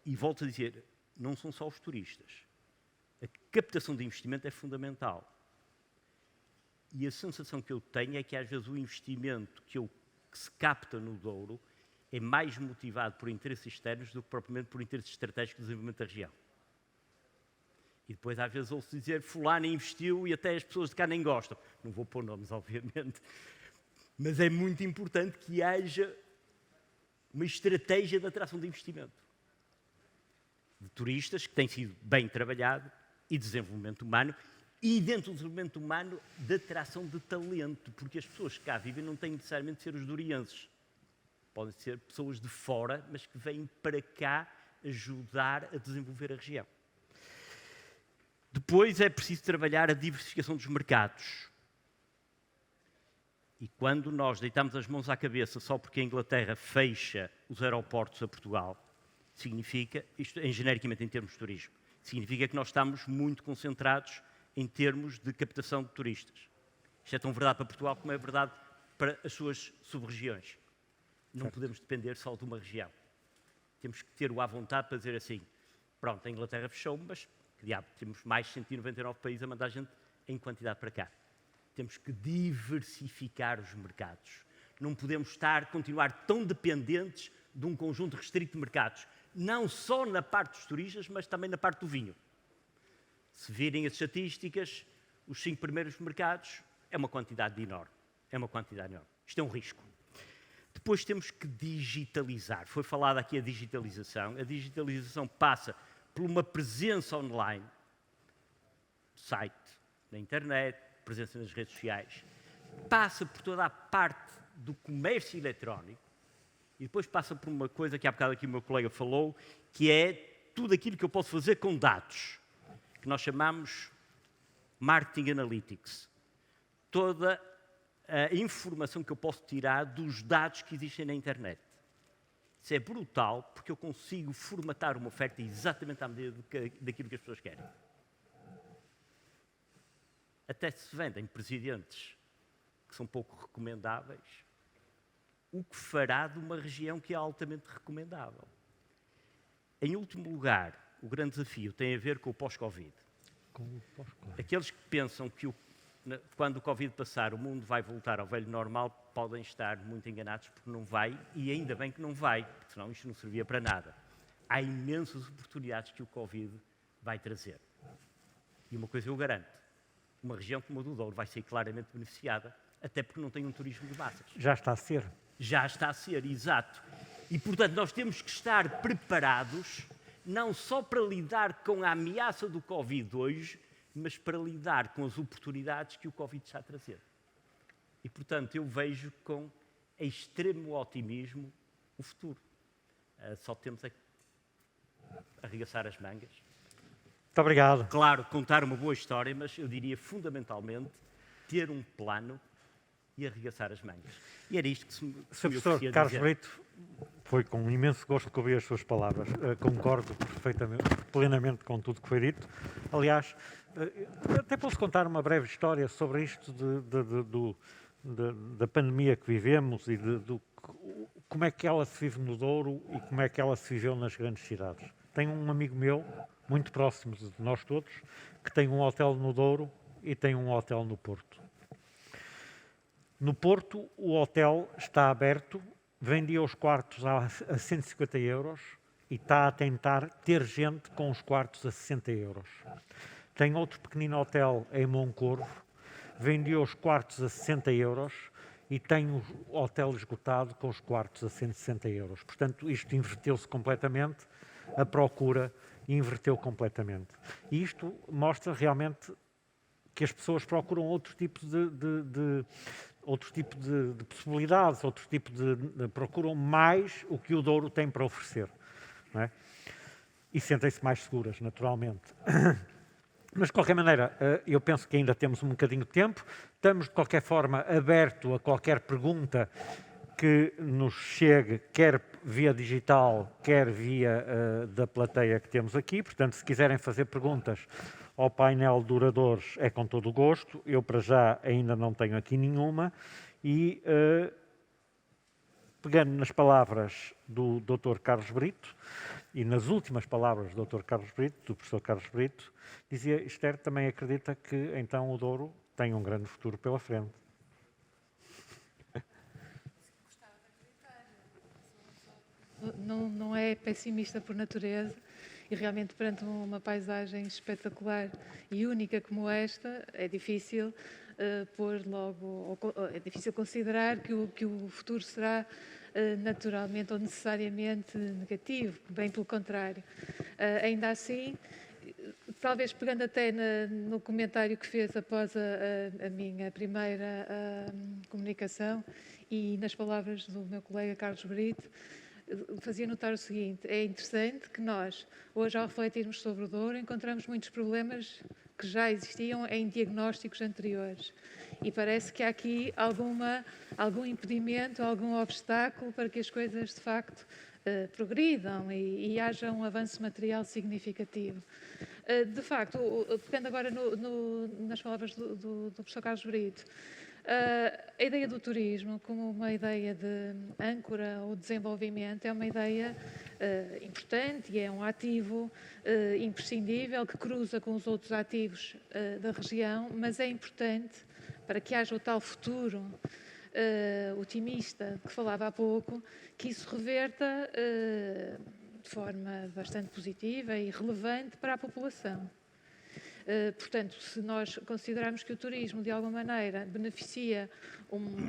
[SPEAKER 7] E volto a dizer, não são só os turistas. A captação de investimento é fundamental. E a sensação que eu tenho é que, às vezes, o investimento que se capta no Douro é mais motivado por interesses externos do que propriamente por interesses estratégicos de desenvolvimento da região. E depois, às vezes, ouço dizer fulano investiu e até as pessoas de cá nem gostam. Não vou pôr nomes, obviamente. Mas é muito importante que haja uma estratégia de atração de investimento. De turistas, que tem sido bem trabalhado, e desenvolvimento humano, e dentro do desenvolvimento humano, de atração de talento, porque as pessoas que cá vivem não têm necessariamente de ser os durienses. Podem ser pessoas de fora, mas que vêm para cá ajudar a desenvolver a região. Depois é preciso trabalhar a diversificação dos mercados. E quando nós deitamos as mãos à cabeça só porque a Inglaterra fecha os aeroportos a Portugal, significa, isto genericamente em termos de turismo, significa que nós estamos muito concentrados em termos de captação de turistas. Isto é tão verdade para Portugal como é verdade para as suas sub-regiões. Não podemos depender só de uma região. Temos que ter o à vontade para dizer assim, pronto, a Inglaterra fechou, mas que diabo, temos mais 199 países a mandar gente em quantidade para cá. Temos que diversificar os mercados. Não podemos continuar tão dependentes de um conjunto restrito de mercados, não só na parte dos turistas, mas também na parte do vinho. Se virem as estatísticas, os 5 primeiros mercados é uma quantidade enorme. É uma quantidade enorme. Isto é um risco. Depois temos que digitalizar. Foi falada aqui a digitalização. A digitalização passa por uma presença online, site, na internet, presença nas redes sociais. Passa por toda a parte do comércio eletrónico e depois passa por uma coisa que há bocado aqui o meu colega falou, que é tudo aquilo que eu posso fazer com dados, que nós chamamos Marketing Analytics. Toda a informação que eu posso tirar dos dados que existem na internet. Isso é brutal, porque eu consigo formatar uma oferta exatamente à medida daquilo que as pessoas querem. Até se vendem presidentes que são pouco recomendáveis, o que fará de uma região que é altamente recomendável. Em último lugar, o grande desafio tem a ver com o pós-Covid. Aqueles que pensam que quando o Covid passar o mundo vai voltar ao velho normal podem estar muito enganados porque não vai, e ainda bem que não vai, porque senão isto não servia para nada. Há imensas oportunidades que o Covid vai trazer. E uma coisa eu garanto, uma região como a do Douro vai ser claramente beneficiada, até porque não tem um turismo de massas.
[SPEAKER 2] Já está a ser.
[SPEAKER 7] Já está a ser, exato. E, portanto, nós temos que estar preparados, não só para lidar com a ameaça do Covid hoje, mas para lidar com as oportunidades que o Covid está a trazer. E, portanto, eu vejo com extremo otimismo o futuro. Só temos a arregaçar as mangas.
[SPEAKER 2] Muito obrigado.
[SPEAKER 7] Claro, contar uma boa história, mas eu diria fundamentalmente ter um plano e arregaçar as mangas. E era isto que
[SPEAKER 2] Sr. Professor Carlos Brito, foi com imenso gosto que ouvi as suas palavras. Concordo perfeitamente, plenamente com tudo que foi dito. Aliás, até posso contar uma breve história sobre isto da pandemia que vivemos e como é que ela se vive no Douro e como é que ela se viveu nas grandes cidades. Tenho um amigo meu, muito próximo de nós todos, que tem um hotel no Douro e tem um hotel no Porto. No Porto, o hotel está aberto, vendia os quartos a 150 euros e está a tentar ter gente com os quartos a 60 euros. Tem outro pequenino hotel em Moncorvo, vendia os quartos a 60 euros e tem o hotel esgotado com os quartos a 160 euros. Portanto, isto inverteu-se completamente, a procura inverteu completamente. E isto mostra realmente que as pessoas procuram outro tipo de possibilidades, procuram mais o que o Douro tem para oferecer, não é? E sentem-se mais seguras, naturalmente. Mas, de qualquer maneira, eu penso que ainda temos um bocadinho de tempo. Estamos, de qualquer forma, aberto a qualquer pergunta que nos chegue, quer via digital, quer via da plateia que temos aqui. Portanto, se quiserem fazer perguntas ao painel de oradores, é com todo o gosto. Eu, para já, ainda não tenho aqui nenhuma. E, pegando nas palavras do Dr. Carlos Brito, e nas últimas palavras do Dr. Carlos Brito, do professor Carlos Brito, dizia, Esther também acredita que, então, o Douro tem um grande futuro pela frente.
[SPEAKER 3] Não é pessimista por natureza e realmente perante uma paisagem espetacular e única como esta é difícil é difícil considerar que o futuro será naturalmente ou necessariamente negativo, bem pelo contrário. Ainda assim, talvez pegando até no comentário que fez após a minha primeira comunicação e nas palavras do meu colega Carlos Brito, fazia notar o seguinte: é interessante que nós, hoje, ao refletirmos sobre o Douro, encontramos muitos problemas que já existiam em diagnósticos anteriores. E parece que há aqui algum impedimento, algum obstáculo para que as coisas, de facto, progridam e haja um avanço material significativo. De facto, pegando agora nas palavras do professor Carlos Brito, a ideia do turismo como uma ideia de âncora ou desenvolvimento é uma ideia importante e é um ativo imprescindível que cruza com os outros ativos da região, mas é importante para que haja o tal futuro otimista que falava há pouco, que isso reverta de forma bastante positiva e relevante para a população. Portanto, se nós considerarmos que o turismo, de alguma maneira, beneficia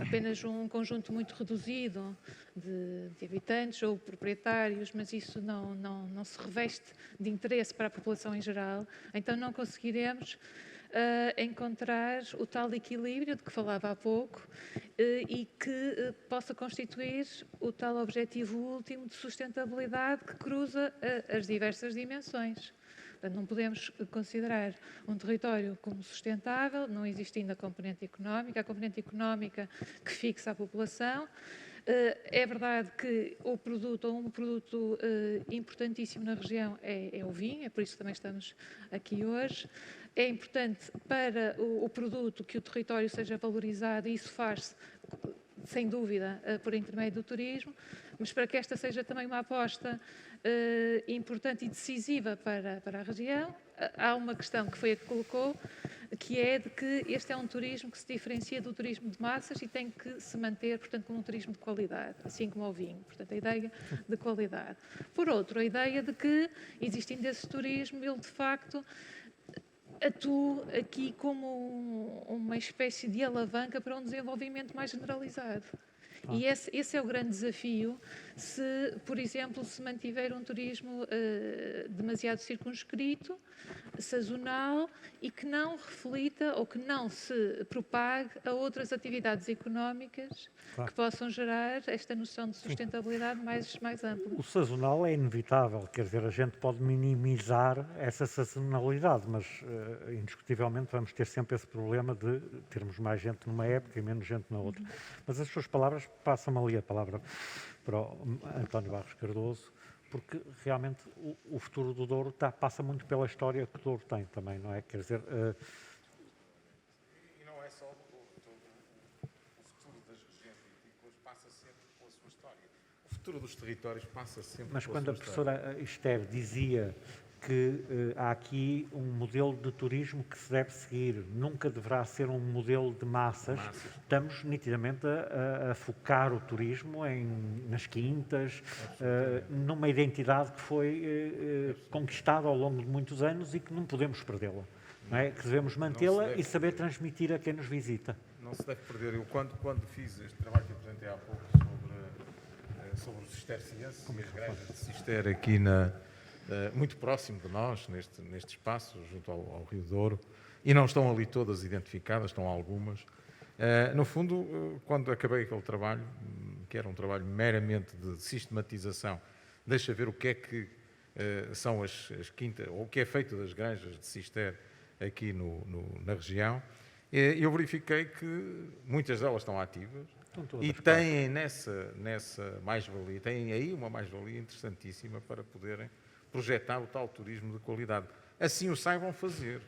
[SPEAKER 3] apenas um conjunto muito reduzido de habitantes ou proprietários, mas isso não se reveste de interesse para a população em geral, então não conseguiremos encontrar o tal equilíbrio de que falava há pouco e que possa constituir o tal objetivo último de sustentabilidade que cruza as diversas dimensões. Portanto, não podemos considerar um território como sustentável, não existindo a componente económica que fixa a população. É verdade que um produto importantíssimo na região é o vinho, é por isso que também estamos aqui hoje. É importante para o produto que o território seja valorizado e isso faz-se, sem dúvida, por intermédio do turismo, mas para que esta seja também uma aposta importante e decisiva para a região, há uma questão que foi a que colocou, que é de que este é um turismo que se diferencia do turismo de massas e tem que se manter, portanto, como um turismo de qualidade, assim como o vinho. Portanto, a ideia de qualidade. Por outro, a ideia de que, existindo esse turismo, ele, de facto, atua aqui como uma espécie de alavanca para um desenvolvimento mais generalizado. E esse é o grande desafio se, por exemplo, se mantiver um turismo demasiado circunscrito, sazonal e que não reflita ou que não se propague a outras atividades económicas que possam gerar esta noção de sustentabilidade mais ampla.
[SPEAKER 2] O sazonal é inevitável, quer dizer, a gente pode minimizar essa sazonalidade, mas indiscutivelmente vamos ter sempre esse problema de termos mais gente numa época e menos gente na outra. Mas as suas palavras, passam-me ali a palavra para o António Barros Cardoso, porque realmente o futuro do Douro passa muito pela história que o Douro tem também, não é? Quer dizer...
[SPEAKER 4] E não é só o futuro das regiões vitícolas passa sempre pela sua história. O futuro dos territórios passa sempre
[SPEAKER 2] Mas
[SPEAKER 4] pela
[SPEAKER 2] quando
[SPEAKER 4] sua
[SPEAKER 2] a professora Esther dizia que há aqui um modelo de turismo que se deve seguir, nunca deverá ser um modelo de massas. Estamos nitidamente a focar o turismo nas quintas, numa identidade que foi conquistada ao longo de muitos anos e que não podemos perdê-la, não é? Que devemos mantê-la e saber transmitir a quem nos visita.
[SPEAKER 4] Não se deve perder. Eu, quando fiz este trabalho que apresentei há pouco sobre os cistercienses e as igrejas de Cister aqui muito próximo de nós, neste espaço, junto ao Rio Douro, e não estão ali todas identificadas, estão algumas. No fundo, quando acabei aquele trabalho, que era um trabalho meramente de sistematização, deixa ver o que é que são as quintas, ou o que é feito das igrejas de Cister aqui na região, eu verifiquei que muitas delas estão ativas e têm nessa mais-valia, têm aí uma mais-valia interessantíssima para poderem projetar o tal turismo de qualidade. Assim o saibam fazer,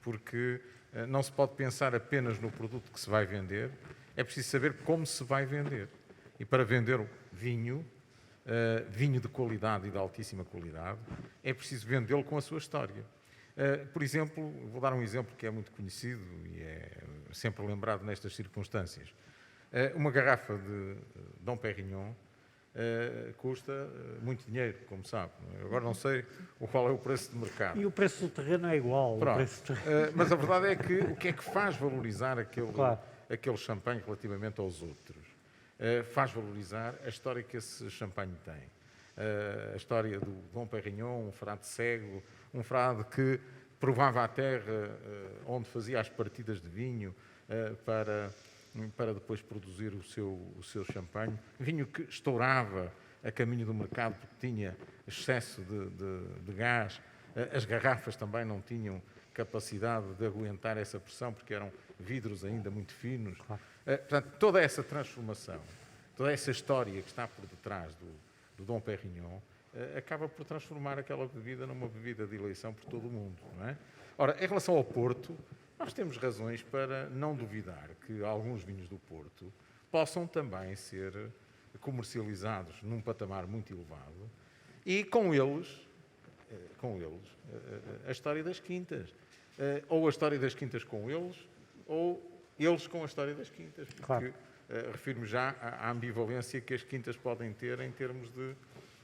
[SPEAKER 4] porque não se pode pensar apenas no produto que se vai vender, é preciso saber como se vai vender. E para vender vinho de qualidade e de altíssima qualidade, é preciso vendê-lo com a sua história. Por exemplo, vou dar um exemplo que é muito conhecido e é sempre lembrado nestas circunstâncias. Uma garrafa de Dom Perignon custa muito dinheiro, como sabe. Agora não sei qual é o preço de mercado.
[SPEAKER 2] E o preço do terreno é igual.
[SPEAKER 4] Mas a verdade é que o que é que faz valorizar aquele champanhe relativamente aos outros? Faz valorizar a história que esse champanhe tem. A história do Dom Perignon, um frade cego, um frade que provava a terra onde fazia as partidas de vinho para depois produzir o seu champanhe. Vinho que estourava a caminho do mercado porque tinha excesso de gás. As garrafas também não tinham capacidade de aguentar essa pressão porque eram vidros ainda muito finos. Claro. Portanto, toda essa transformação, toda essa história que está por detrás do Dom Perignon acaba por transformar aquela bebida numa bebida de eleição por todo o mundo, não é? Ora, em relação ao Porto, nós temos razões para não duvidar que alguns vinhos do Porto possam também ser comercializados num patamar muito elevado e com eles a história das quintas. Ou a história das quintas com eles, ou eles com a história das quintas. Porque claro. Refiro-me já à ambivalência que as quintas podem ter em termos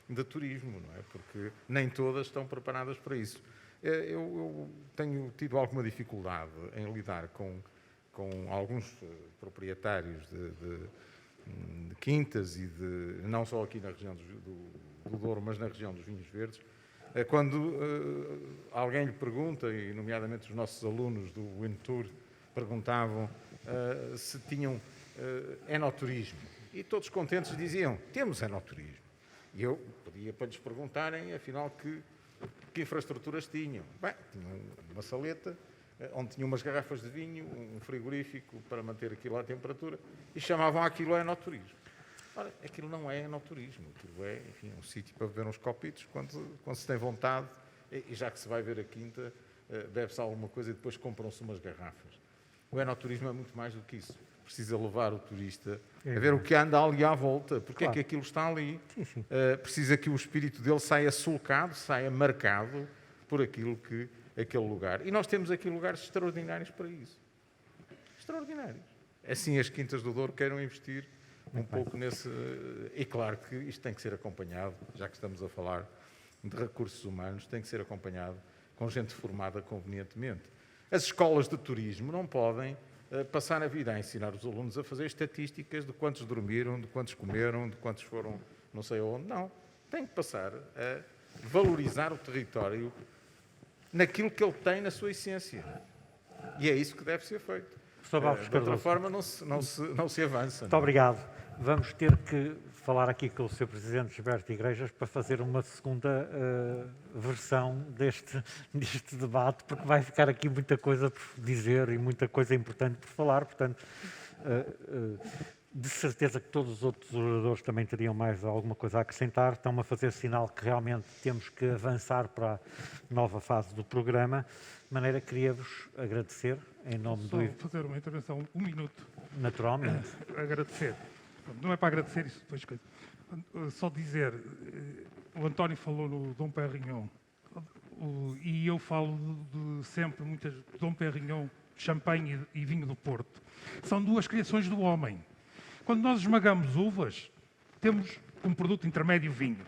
[SPEAKER 4] de turismo, não é? Porque nem todas estão preparadas para isso. Eu tenho tido alguma dificuldade em lidar com alguns proprietários de quintas e não só aqui na região do Douro, mas na região dos vinhos verdes, quando alguém lhe pergunta, e nomeadamente os nossos alunos do Wintour perguntavam se tinham enoturismo. E todos contentes diziam, temos enoturismo. E eu pedia para lhes perguntarem, afinal, que infraestruturas tinham. Bem, tinham uma saleta, onde tinham umas garrafas de vinho, um frigorífico para manter aquilo à temperatura, e chamavam aquilo enoturismo. Ora, aquilo não é enoturismo, aquilo é, enfim, um sítio para beber uns copitos quando se tem vontade, e já que se vai ver a quinta, bebe-se alguma coisa e depois compram-se umas garrafas. O enoturismo é muito mais do que isso. Precisa levar o turista a ver o que anda ali à volta, porque claro. É que aquilo está ali. Sim. Precisa que o espírito dele saia sulcado, saia marcado por aquele lugar. E nós temos aqui lugares extraordinários para isso. Extraordinários. Assim as Quintas do Douro queiram investir um pouco nesse... E claro que isto tem que ser acompanhado, já que estamos a falar de recursos humanos, tem que ser acompanhado com gente formada convenientemente. As escolas de turismo não podem passar a vida a ensinar os alunos a fazer estatísticas de quantos dormiram, de quantos comeram, de quantos foram não sei onde. Não. Tem que passar a valorizar o território naquilo que ele tem na sua essência. E é isso que deve ser feito. De outra forma não se avança.
[SPEAKER 2] Muito obrigado. Vamos ter que falar aqui com o Sr. Presidente Gilberto Igrejas para fazer uma segunda versão deste debate, porque vai ficar aqui muita coisa por dizer e muita coisa importante por falar. Portanto, de certeza que todos os outros oradores também teriam mais alguma coisa a acrescentar. Estão-me a fazer sinal que realmente temos que avançar para a nova fase do programa. De maneira que queria-vos agradecer em nome do...
[SPEAKER 5] Só fazer uma intervenção, um minuto.
[SPEAKER 2] Naturalmente.
[SPEAKER 5] Agradecer. Não é para agradecer isso depois. Só dizer, o António falou no Dom Perignon. e eu falo sempre muitas Dom Perignon, champanhe e vinho do Porto. São duas criações do homem. Quando nós esmagamos uvas, temos um produto intermédio vinho.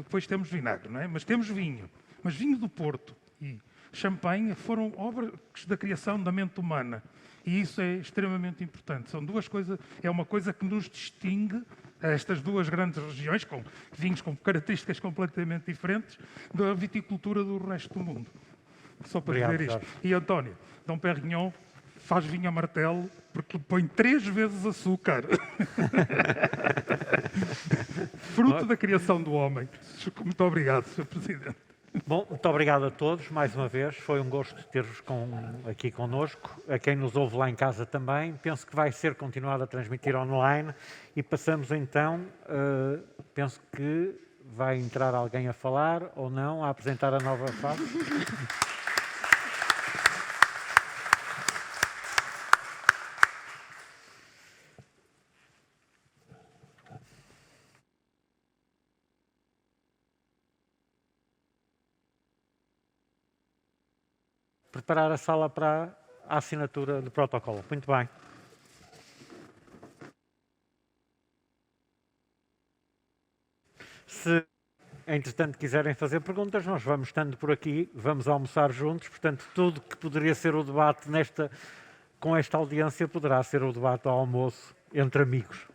[SPEAKER 5] Depois temos vinagre, não é? Mas temos vinho. Mas vinho do Porto e champanhe foram obras da criação da mente humana. E isso é extremamente importante. São duas coisas, é uma coisa que nos distingue estas duas grandes regiões, com vinhos com características completamente diferentes, da viticultura do resto do mundo. Só para dizer isto. E António, Dom Perignon faz vinho a martelo porque põe 3 vezes açúcar. Fruto da criação do homem. Muito obrigado, Sr. Presidente.
[SPEAKER 2] Bom, muito obrigado a todos, mais uma vez. Foi um gosto ter-vos aqui connosco. A quem nos ouve lá em casa também. Penso que vai ser continuado a transmitir online. E passamos então, penso que vai entrar alguém a falar ou não, a apresentar a nova face. Preparar a sala para a assinatura do protocolo. Muito bem. Se, entretanto, quiserem fazer perguntas, nós vamos estando por aqui, vamos almoçar juntos, portanto, tudo que poderia ser o debate com esta audiência poderá ser o debate ao almoço entre amigos.